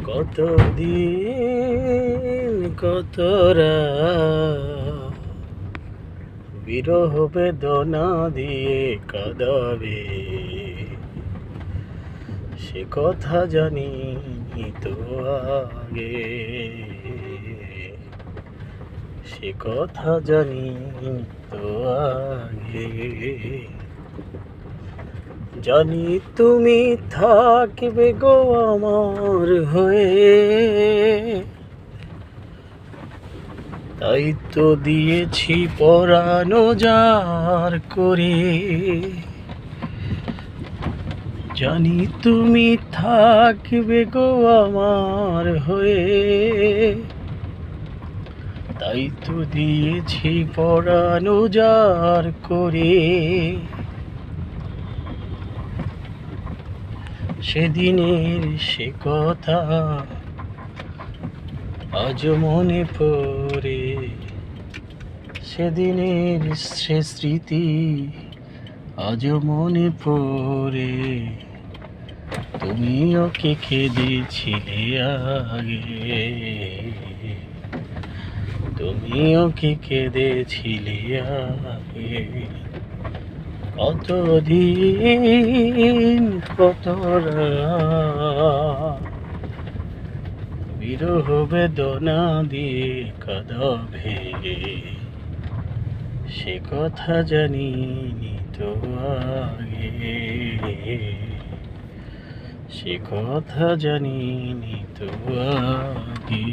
কতদিন কত রাত বিরহ বেদনা দিয়ে কাঁদাবে, সে কথা জানি তো আগে, সে কথা জানি তো আগে। জানি তুমি থাকবে গো আমার হয়ে, তাই তো দিয়েছি পরানো যার করে। জানি তুমি থাকবে গো আমার হয়ে, তাই তো দিয়েছি পরানো যার করে। সেদিনের সে কথা আজ মনে পড়ে, সেদিনের সে স্মৃতি আজ মনে পড়ে। তুমি ওকে কেঁদেছিলে আগে, তুমি ওকে কেঁদেছিলে আগে। কতদিন কত রাত বিরহ বেদনা দিয়ে কাঁদাবে, সে কথা জানিনি তো আগে, সে কথা জানিনি তো আগে।